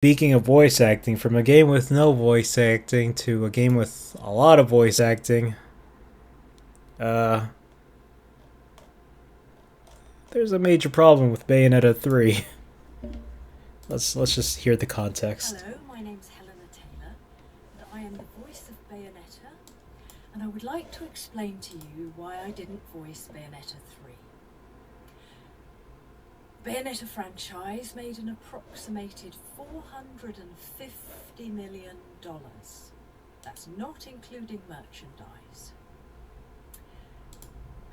Speaking of voice acting, from a game with no voice acting to a game with a lot of voice acting, uh, there's a major problem with Bayonetta 3. Let's just hear the context. Hello, my name's Helena Taylor, and I am the voice of Bayonetta, and I would like to explain to you why I didn't voice Bayonetta 3. Bayonetta franchise made an approximated $450 million. That's not including merchandise.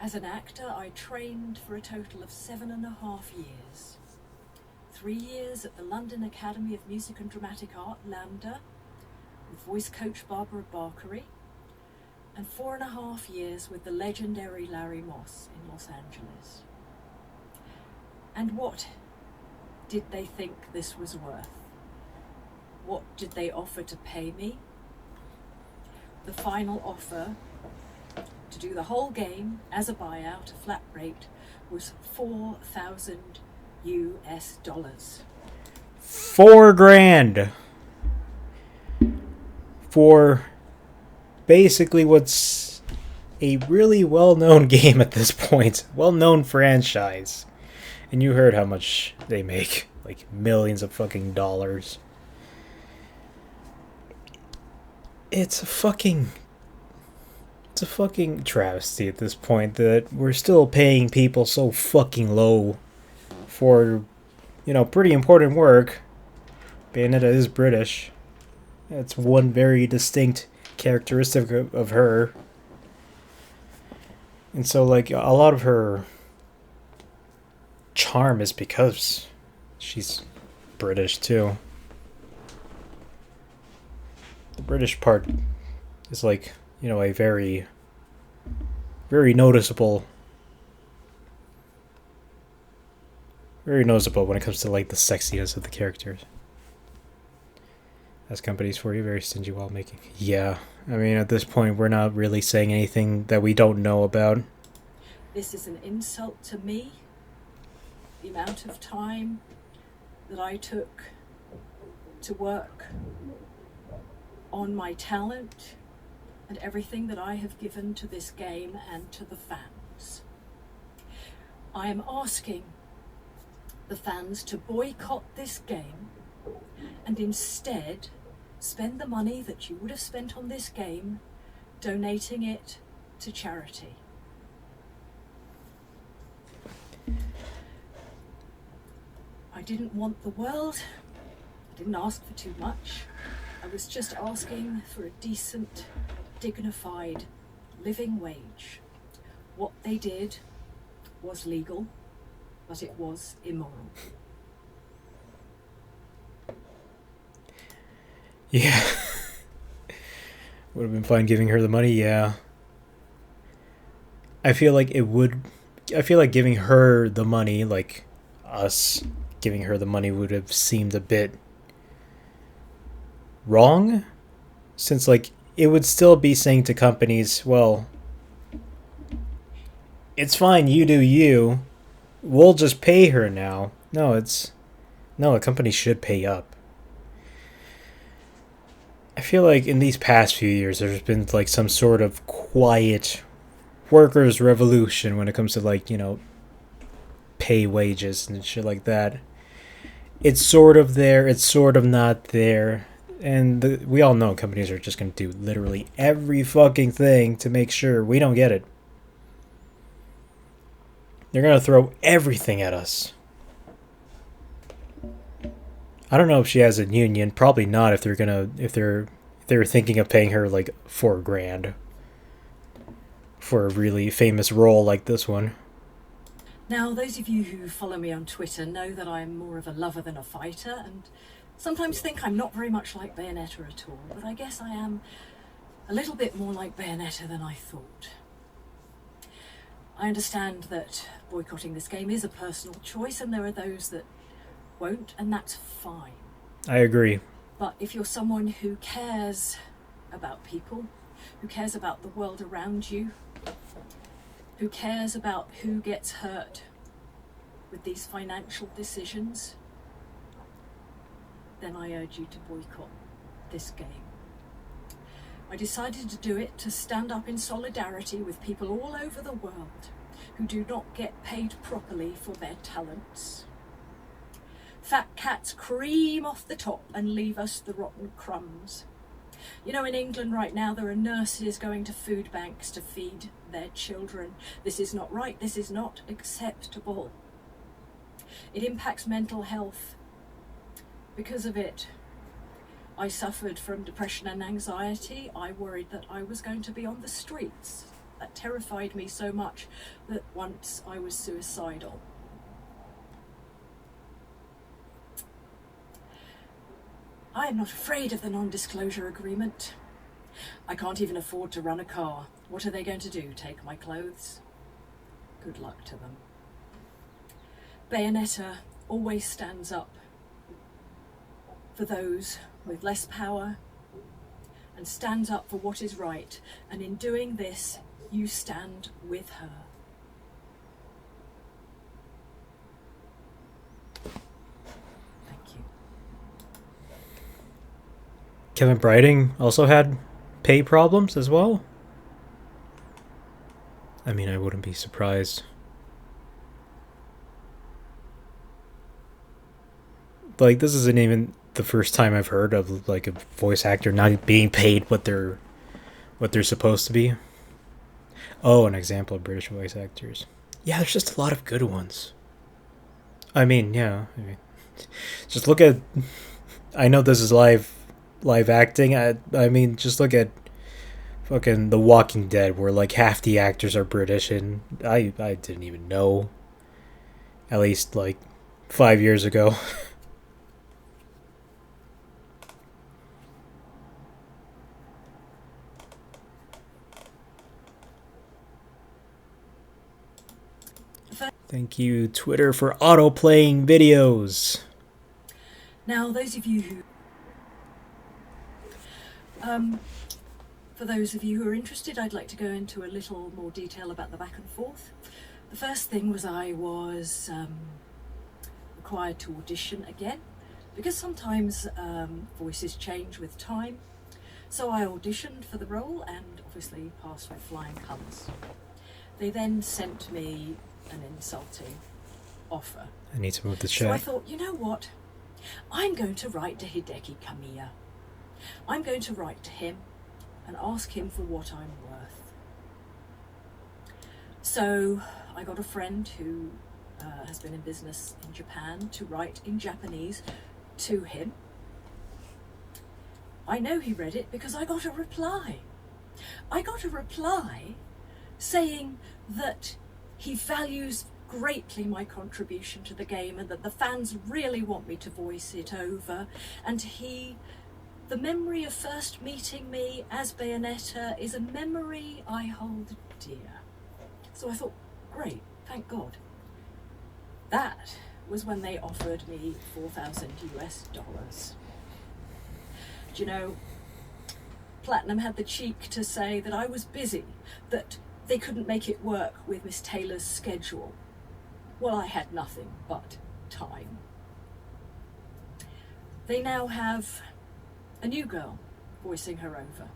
As an actor, I trained for a total of 7.5 years. 3 years at the London Academy of Music and Dramatic Art, LAMDA, with voice coach Barbara Barkery, and 4.5 years with the legendary Larry Moss in Los Angeles. And what did they think this was worth? What did they offer to pay me? The final offer to do the whole game as a buyout, a flat rate, was $4,000. $4 grand for basically what's a really well-known game at this point, well-known franchise. And you heard how much they make, like millions of fucking dollars. It's a fucking travesty at this point that we're still paying people so fucking low for, pretty important work. Bayonetta is British. That's one very distinct characteristic of her. And so, like, a lot of her charm is because she's British, too. The British part is, like, a very, very noticeable when it comes to, like, the sexiness of the characters. That's companies for you, very stingy while making. Yeah, I mean, at this point, we're not really saying anything that we don't know about. This is an insult to me. The amount of time that I took to work on my talent and everything that I have given to this game and to the fans. I am asking the fans to boycott this game and instead spend the money that you would have spent on this game donating it to charity. I didn't want the world. I didn't ask for too much. I was just asking for a decent, dignified living wage. What they did was legal, but it was immoral. Yeah. Would have been fine giving her the money, yeah. I feel like giving her the money, like us giving her the money, would have seemed a bit wrong. Since, like, it would still be saying to companies, well, it's fine, you do you. We'll just pay her now. No, a company should pay up. I feel like in these past few years, there's been, like, some sort of quiet workers' revolution when it comes to, like, pay wages and shit like that. It's sort of there, it's sort of not there. And we all know companies are just going to do literally every fucking thing to make sure we don't get it. They're going to throw everything at us. I don't know if she has a union. Probably not if they're thinking of paying her like $4 grand for a really famous role like this one. Now, those of you who follow me on Twitter know that I'm more of a lover than a fighter, and sometimes think I'm not very much like Bayonetta at all, but I guess I am a little bit more like Bayonetta than I thought. I understand that boycotting this game is a personal choice, and there are those that won't, and that's fine. I agree. But if you're someone who cares about people, who cares about the world around you, who cares about who gets hurt with these financial decisions, then I urge you to boycott this game. I decided to do it to stand up in solidarity with people all over the world who do not get paid properly for their talents. Fat cats cream off the top and leave us the rotten crumbs. You know, in England right now, there are nurses going to food banks to feed their children. This is not right. This is not acceptable. It impacts mental health. Because of it, I suffered from depression and anxiety. I worried that I was going to be on the streets. That terrified me so much that once I was suicidal. I am not afraid of the non-disclosure agreement. I can't even afford to run a car. What are they going to do? Take my clothes? Good luck to them. Bayonetta always stands up for those with less power and stands up for what is right. And in doing this, you stand with her. Thank you. Kevin Briding also had pay problems as well. I mean, I wouldn't be surprised. Like, this isn't even the first time I've heard of like a voice actor not being paid what they're supposed to be. Oh, an example of British voice actors. Yeah, there's just a lot of good ones. I mean, just look at. I know this is live acting. I mean, just look at fucking The Walking Dead, where like half the actors are British, and I didn't even know. At least like 5 years ago. Thank you, Twitter, for auto-playing videos. Now, those of you who... for those of you who are interested, I'd like to go into a little more detail about the back and forth. The first thing was I was required to audition again, because sometimes voices change with time. So I auditioned for the role and obviously passed with flying colours. They then sent me an insulting offer. I need to move the chat. So I thought, you know what? I'm going to write to Hideki Kamiya. I'm going to write to him and ask him for what I'm worth. So I got a friend who has been in business in Japan to write in Japanese to him. I know he read it because I got a reply. I got a reply saying that he values greatly my contribution to the game and that the fans really want me to voice it over. And the memory of first meeting me as Bayonetta is a memory I hold dear. So I thought, great, thank God. That was when they offered me $4,000 US. Do you know, Platinum had the cheek to say that I was busy, that they couldn't make it work with Miss Taylor's schedule. Well, I had nothing but time. They now have a new girl voicing her over.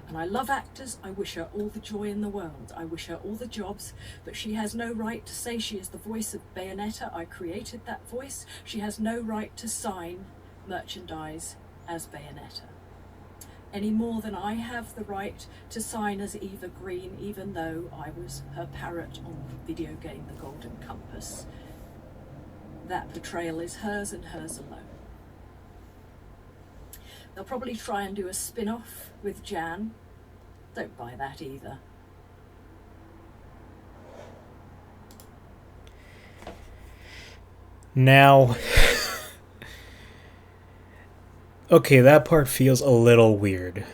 And I love actors. I wish her all the joy in the world. I wish her all the jobs, but she has no right to say she is the voice of Bayonetta. I created that voice. She has no right to sign merchandise as Bayonetta, any more than I have the right to sign as Eva Green, even though I was her parrot on the video game The Golden Compass. That portrayal is hers and hers alone. They'll probably try and do a spin-off with Jan. Don't buy that either. Now... okay, that part feels a little weird.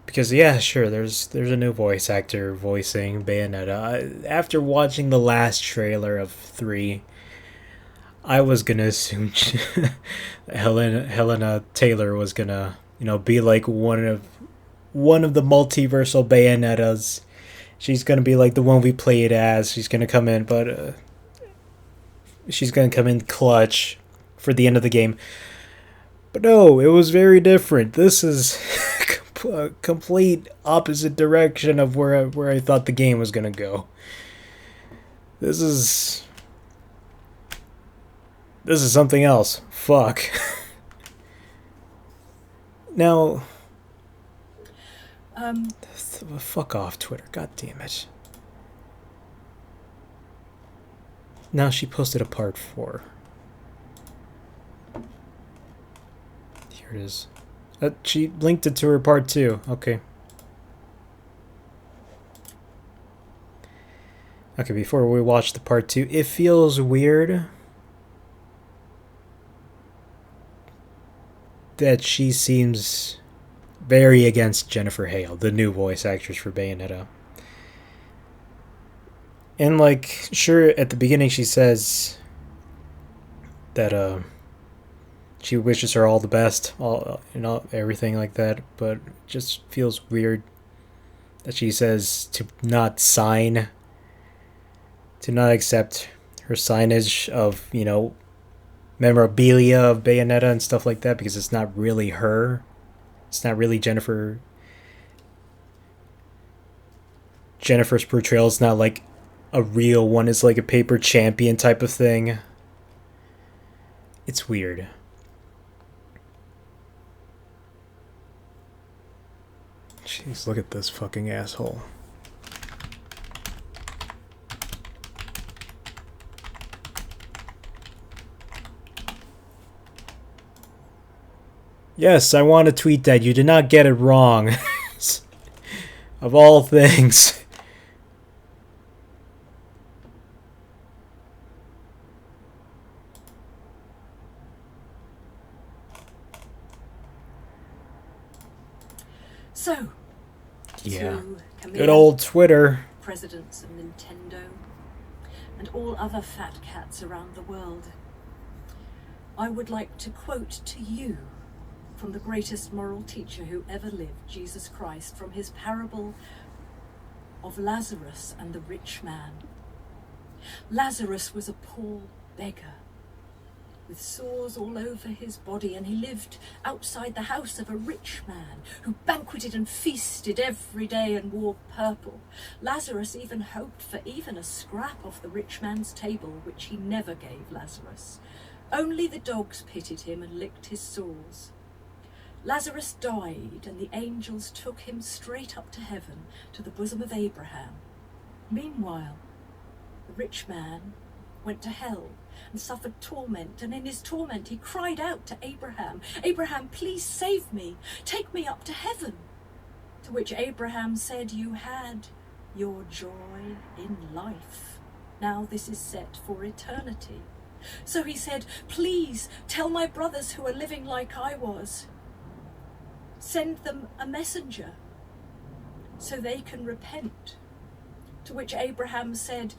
Because yeah, sure, there's a new voice actor voicing Bayonetta. After watching the last trailer of 3, I was gonna assume Helena Taylor was gonna, be like one of the multiversal Bayonettas. She's gonna be like the one we played as. She's gonna come in, but she's gonna come in clutch for the end of the game. But no, it was very different. This is a complete opposite direction of where I thought the game was gonna go. This is something else. Fuck. Now, fuck off, Twitter. God damn it. Now she posted a part 4. Here it is. She linked it to her part 2. Okay. Okay, before we watch the part 2, it feels weird that she seems very against Jennifer Hale, the new voice actress for Bayonetta. And, like, sure, at the beginning she says that she wishes her all the best, all everything like that, but it just feels weird that she says to not accept her signage of, memorabilia of Bayonetta and stuff like that, because it's not really her. It's not really Jennifer's portrayal. It's not like a real one. It's like a paper champion type of thing. It's weird. Jeez, look at this fucking asshole. Yes, I want to tweet that. You did not get it wrong. Of all things. So, Yeah. to Camilla, Good old Twitter. presidents of Nintendo, and all other fat cats around the world, I would like to quote to you from the greatest moral teacher who ever lived, Jesus Christ, from his parable of Lazarus and the rich man. Lazarus was a poor beggar with sores all over his body, and he lived outside the house of a rich man who banqueted and feasted every day and wore purple. Lazarus even hoped for even a scrap off the rich man's table, which he never gave Lazarus. Only the dogs pitied him and licked his sores. Lazarus died, and the angels took him straight up to heaven, to the bosom of Abraham. Meanwhile, the rich man went to hell and suffered torment, and in his torment he cried out to Abraham, "Abraham, please save me, take me up to heaven." To which Abraham said, "You had your joy in life. Now this is set for eternity." So he said, "Please tell my brothers who are living like I was, send them a messenger so they can repent." To which Abraham said,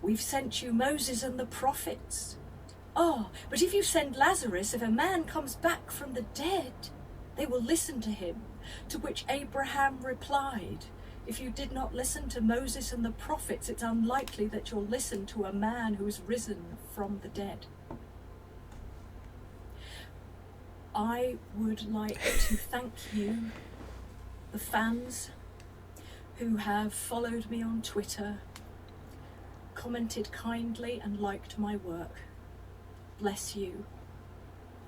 "We've sent you Moses and the prophets." "Oh, but if you send Lazarus, if a man comes back from the dead, they will listen to him." To which Abraham replied, "If you did not listen to Moses and the prophets, it's unlikely that you'll listen to a man who's risen from the dead." I would like to thank you, the fans who have followed me on Twitter, commented kindly and liked my work. Bless you.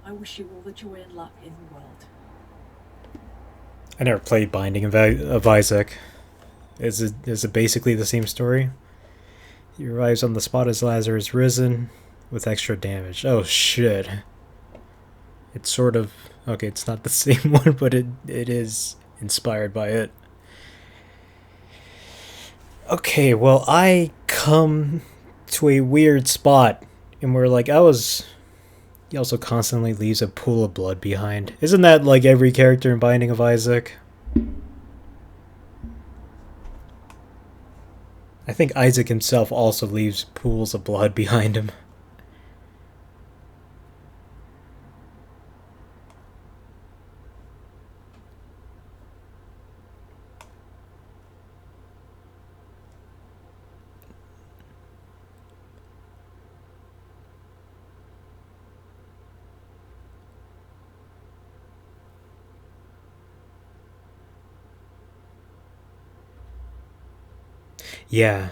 I wish you all the joy and luck in the world. I never played Binding of Isaac. Is it basically the same story? He arrives on the spot as Lazarus risen with extra damage. Oh shit. It's sort of... Okay, it's not the same one, but it is inspired by it. Okay, well, I come to a weird spot, and where, like, he also constantly leaves a pool of blood behind. Isn't that like every character in Binding of Isaac? I think Isaac himself also leaves pools of blood behind him. Yeah,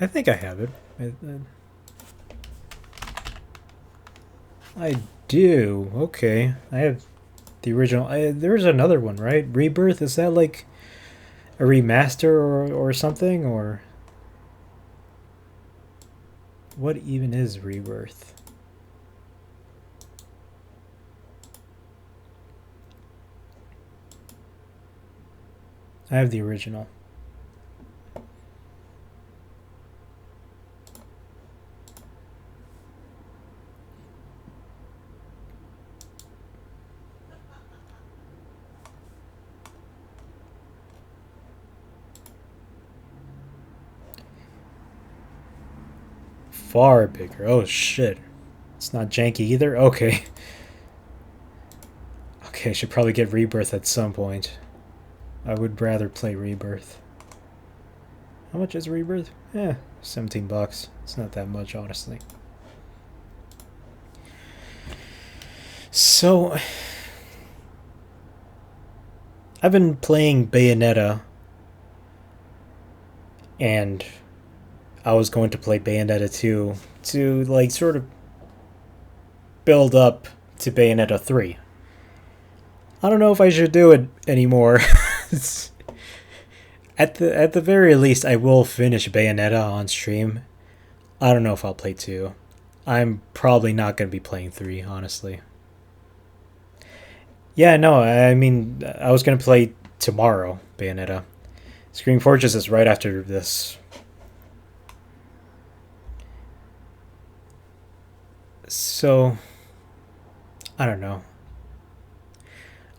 I think I have it. I do. Okay, I have the original. There's another one, right? Rebirth. Is that like a remaster or something, or what even is Rebirth? I have the original. Far bigger. Oh shit. It's not janky either? Okay. Okay, I should probably get Rebirth at some point. I would rather play Rebirth. How much is Rebirth? 17 bucks. It's not that much, honestly. So, I've been playing Bayonetta, and I was going to play Bayonetta 2 to, like, sort of build up to Bayonetta 3. I don't know if I should do it anymore. At the very least, I will finish Bayonetta on stream. I don't know if I'll play 2. I'm probably not going to be playing 3, honestly. Yeah, no, I mean, I was going to play tomorrow, Bayonetta. Scream Fortress is right after this. So, I don't know.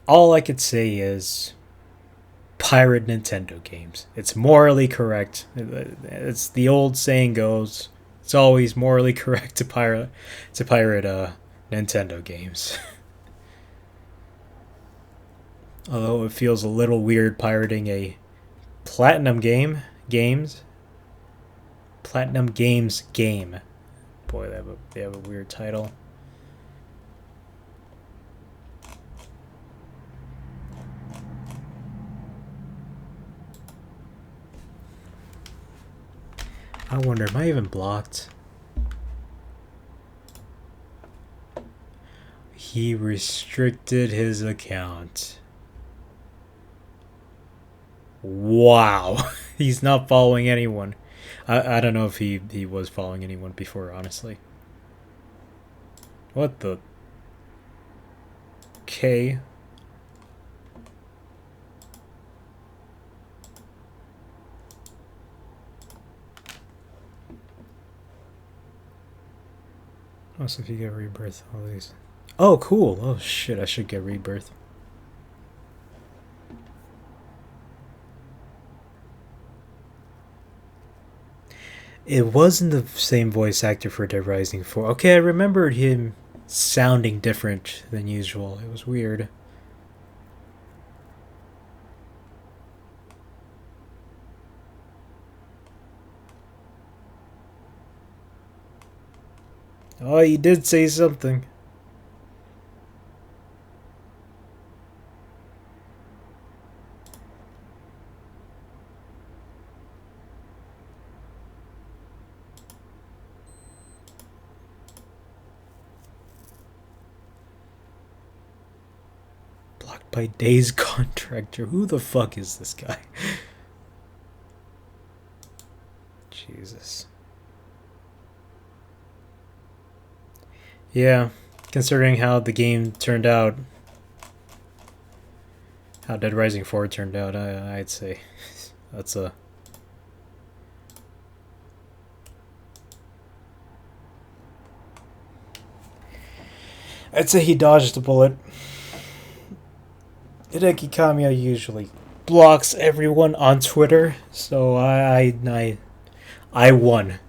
All I could say is pirate Nintendo games. It's morally correct. It's the old saying goes. It's always morally correct to pirate Nintendo games. Although it feels a little weird pirating a Platinum games. Platinum Games game. Boy, they have a weird title. I wonder, am I even blocked? He restricted his account. Wow. He's not following anyone. I don't know if he was following anyone before, honestly. What the? K? Oh, so if you get Rebirth, all these. Oh, cool. Oh, shit, I should get Rebirth. It wasn't the same voice actor for Dead Rising 4. Okay, I remembered him sounding different than usual. It was weird. Oh, he did say something. Blocked by Days Contractor. Who the fuck is this guy? Jesus. Yeah, considering how the game turned out, how Dead Rising 4 turned out, I'd say that's a. I'd say he dodged a bullet. Hideki Kamiya usually blocks everyone on Twitter, so I won.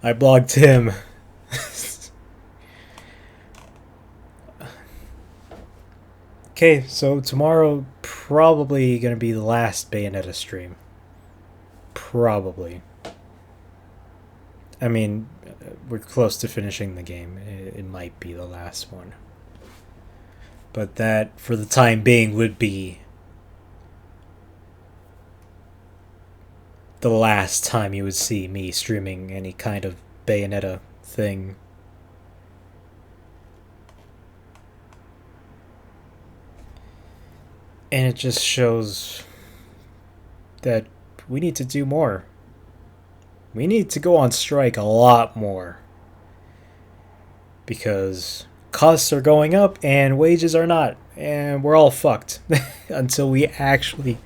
I blocked him. Okay, so tomorrow probably gonna be the last Bayonetta stream. Probably. I mean, we're close to finishing the game. It might be the last one. But that, for the time being, would be the last time you would see me streaming any kind of Bayonetta thing. And it just shows that we need to do more. We need to go on strike a lot more. Because costs are going up and wages are not. And we're all fucked until we actually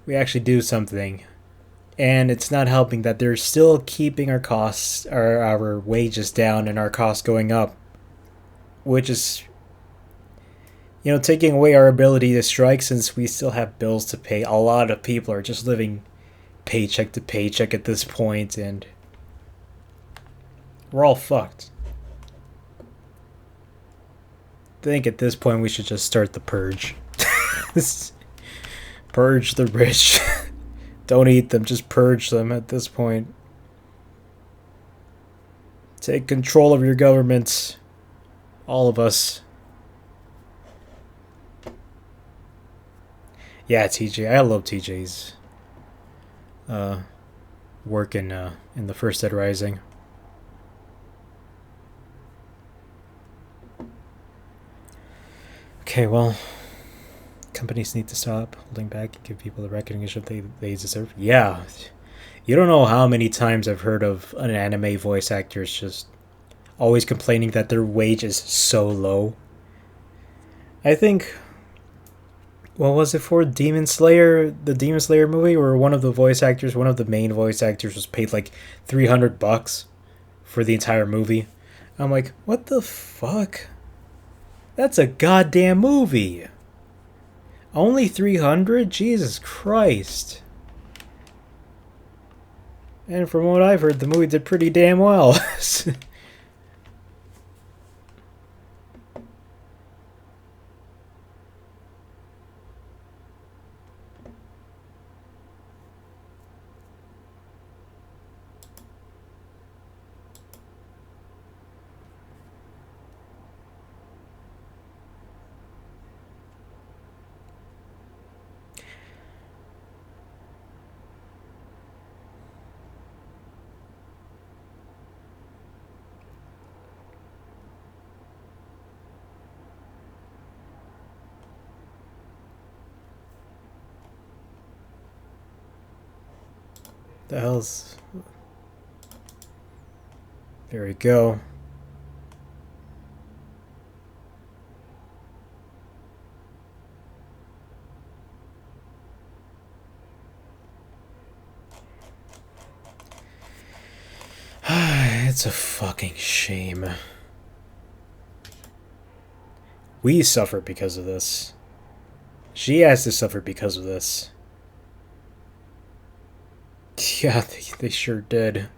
do something. And it's not helping that they're still keeping our costs, our wages down and our costs going up. Which is, taking away our ability to strike since we still have bills to pay. A lot of people are just living paycheck to paycheck at this point, and we're all fucked. I think at this point we should just start the purge. Purge the rich. Don't eat them, just purge them at this point. Take control of your governments. All of us. Yeah, TJ. I love TJ's work in the First Dead Rising. Okay, well, companies need to stop holding back and give people the recognition they deserve. Yeah. You don't know how many times I've heard of an anime voice actors just always complaining that their wage is so low. I think, what was it for? Demon Slayer? The Demon Slayer movie where one of the main voice actors was paid like $300 for the entire movie. I'm like, what the fuck? That's a goddamn movie. Only 300? Jesus Christ. And from what I've heard, the movie did pretty damn well. The hell's... There we go. It's a fucking shame. We suffer because of this. She has to suffer because of this. Yeah, they sure did.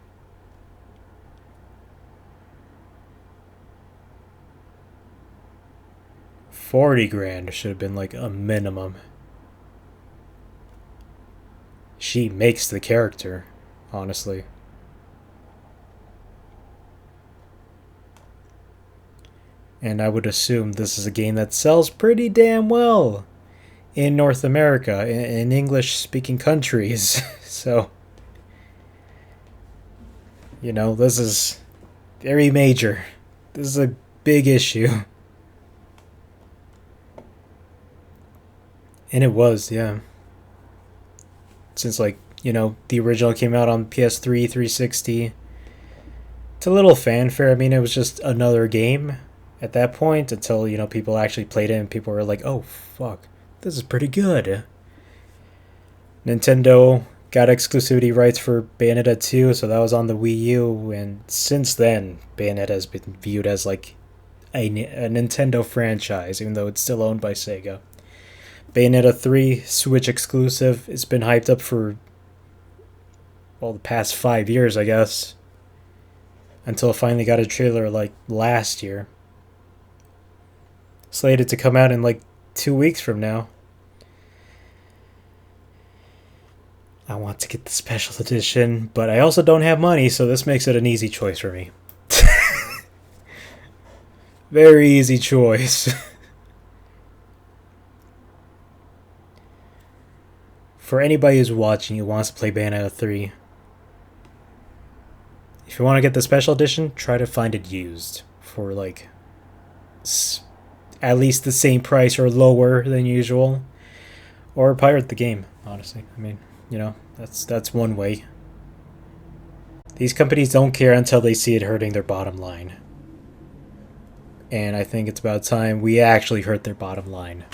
$40,000 should have been like a minimum. She makes the character, honestly. And I would assume this is a game that sells pretty damn well in North America, in English-speaking countries. So, this is very major. This is a big issue. And it was, yeah. Since, the original came out on PS3, 360. It's a little fanfare. I mean, it was just another game at that point until, people actually played it and people were like, oh, fuck, this is pretty good. Nintendo got exclusivity rights for Bayonetta 2, so that was on the Wii U, and since then, Bayonetta has been viewed as, a Nintendo franchise, even though it's still owned by Sega. Bayonetta 3, Switch exclusive, it's been hyped up for, the past 5 years, I guess. Until it finally got a trailer, last year. Slated to come out in, 2 weeks from now. I want to get the special edition, but I also don't have money, so this makes it an easy choice for me. Very easy choice. for anybody who's watching who wants to play Bayonetta 3, if you want to get the special edition, try to find it used for like at least the same price or lower than usual, or pirate the game. Honestly, I mean, that's one way. These companies don't care until they see it hurting their bottom line, and I think it's about time we actually hurt their bottom line.